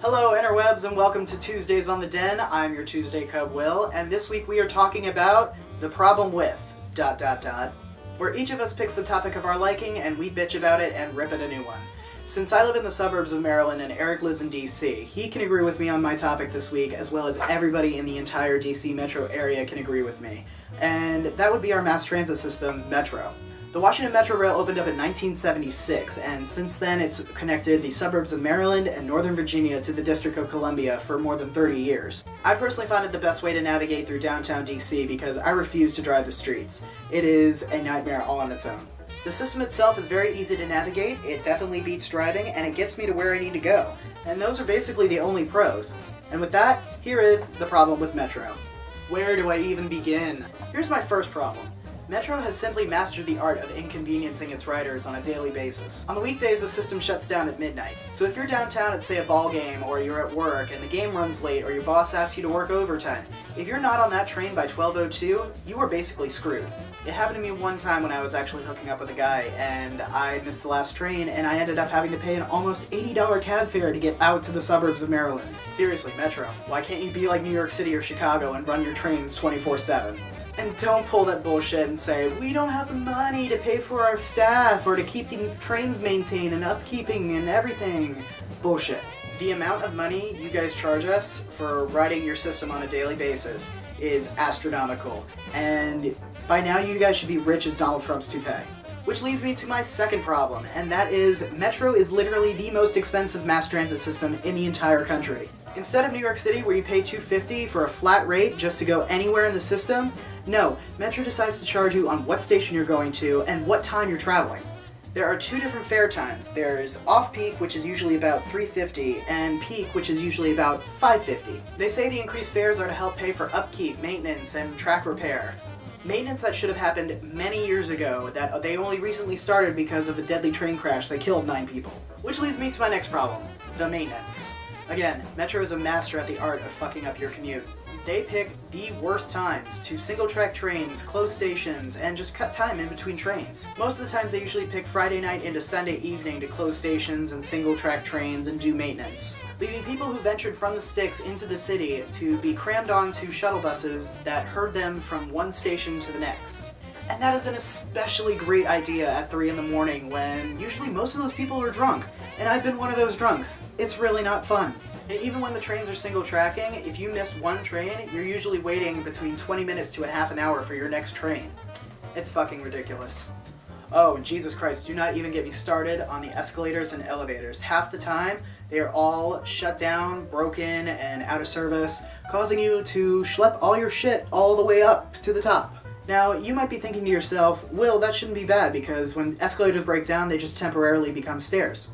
Hello interwebs and welcome to Tuesdays on the Den. I'm your Tuesday Cub Will, and this week we are talking about the problem with ... where each of us picks the topic of our liking and we bitch about it and rip it a new one. Since I live in the suburbs of Maryland and Eric lives in DC, he can agree with me on my topic this week, as well as everybody in the entire DC metro area can agree with me. And that would be our mass transit system, Metro. The Washington Metro Rail opened up in 1976, and since then it's connected the suburbs of Maryland and Northern Virginia to the District of Columbia for more than 30 years. I personally find it the best way to navigate through downtown DC because I refuse to drive the streets. It is a nightmare all on its own. The system itself is very easy to navigate, it definitely beats driving, and it gets me to where I need to go. And those are basically the only pros. And with that, here is the problem with Metro. Where do I even begin? Here's my first problem. Metro has simply mastered the art of inconveniencing its riders on a daily basis. On the weekdays, the system shuts down at midnight. So if you're downtown at, say, a ball game, or you're at work, and the game runs late, or your boss asks you to work overtime, if you're not on that train by 12:02, you are basically screwed. It happened to me one time when I was actually hooking up with a guy, and I missed the last train, and I ended up having to pay an almost $80 cab fare to get out to the suburbs of Maryland. Seriously, Metro, why can't you be like New York City or Chicago and run your trains 24/7? And don't pull that bullshit and say, we don't have the money to pay for our staff or to keep the trains maintained and upkeeping and everything. Bullshit. The amount of money you guys charge us for riding your system on a daily basis is astronomical. And by now you guys should be rich as Donald Trump's toupee. Which leads me to my second problem, and that is Metro is literally the most expensive mass transit system in the entire country. Instead of New York City, where you pay $2.50 for a flat rate just to go anywhere in the system, no, Metro decides to charge you on what station you're going to and what time you're traveling. There are two different fare times. There's off-peak, which is usually about $3.50, and peak, which is usually about $5.50. They say the increased fares are to help pay for upkeep, maintenance, and track repair. Maintenance that should have happened many years ago, that they only recently started because of a deadly train crash that killed 9 people. Which leads me to my next problem, the maintenance. Again, Metro is a master at the art of fucking up your commute. They pick the worst times to single-track trains, close stations, and just cut time in between trains. Most of the times they usually pick Friday night into Sunday evening to close stations and single-track trains and do maintenance, leaving people who ventured from the sticks into the city to be crammed onto shuttle buses that herd them from one station to the next. And that is an especially great idea at 3 in the morning when usually most of those people are drunk, and I've been one of those drunks. It's really not fun. And even when the trains are single tracking, if you miss one train, you're usually waiting between 20 minutes to a half an hour for your next train. It's fucking ridiculous. Oh, and Jesus Christ, do not even get me started on the escalators and elevators. Half the time, they are all shut down, broken, and out of service, causing you to schlep all your shit all the way up to the top. Now, you might be thinking to yourself, Will, that shouldn't be bad because when escalators break down, they just temporarily become stairs.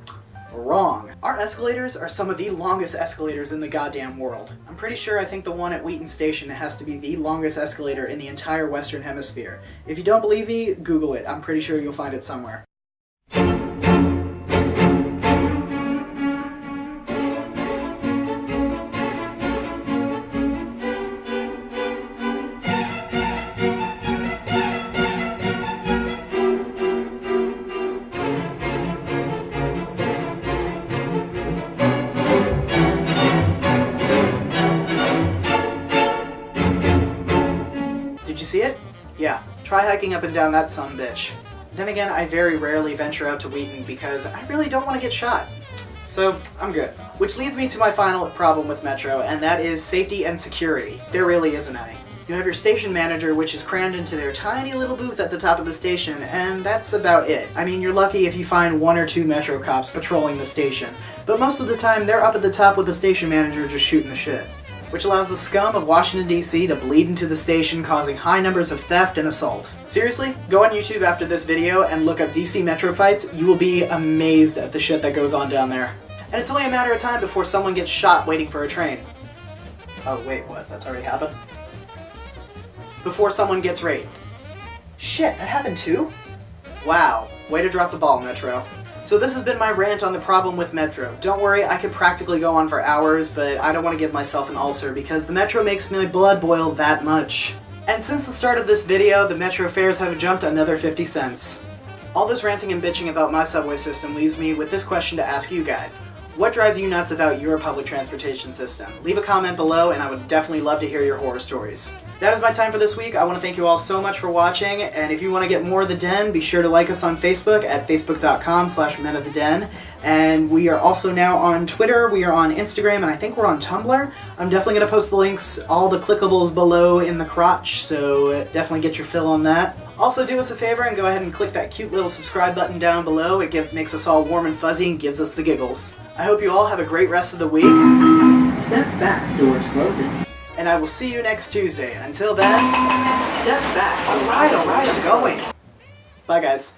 Wrong. Our escalators are some of the longest escalators in the goddamn world. I'm pretty sure I think the one at Wheaton Station has to be the longest escalator in the entire Western Hemisphere. If you don't believe me, Google it. I'm pretty sure you'll find it somewhere. Did you see it? Yeah, try hiking up and down that sumbitch. Then again, I very rarely venture out to Wheaton because I really don't want to get shot. So, I'm good. Which leads me to my final problem with Metro, and that is safety and security. There really isn't any. You have your station manager, which is crammed into their tiny little booth at the top of the station, and that's about it. I mean, you're lucky if you find 1 or 2 Metro cops patrolling the station, but most of the time they're up at the top with the station manager just shooting the shit, which allows the scum of Washington, D.C. to bleed into the station, causing high numbers of theft and assault. Seriously, go on YouTube after this video and look up DC Metro fights. You will be amazed at the shit that goes on down there. And it's only a matter of time before someone gets shot waiting for a train. Oh wait, what? That's already happened? Before someone gets raped. Shit, that happened too? Wow, way to drop the ball, Metro. So this has been my rant on the problem with Metro. Don't worry, I could practically go on for hours, but I don't want to give myself an ulcer because the Metro makes my blood boil that much. And since the start of this video, the Metro fares have jumped another 50 cents. All this ranting and bitching about my subway system leaves me with this question to ask you guys. What drives you nuts about your public transportation system? Leave a comment below and I would definitely love to hear your horror stories. That is my time for this week. I want to thank you all so much for watching, and if you want to get more of The Den, be sure to like us on Facebook at facebook.com/Men of the Den. And we are also now on Twitter, we are on Instagram, and I think we're on Tumblr. I'm definitely going to post the links, all the clickables below in the crotch, so definitely get your fill on that. Also do us a favor and go ahead and click that cute little subscribe button down below. It makes us all warm and fuzzy and gives us the giggles. I hope you all have a great rest of the week. Step back, doors closing. And I will see you next Tuesday. Until then, Step back. alright, I'm going. Bye guys.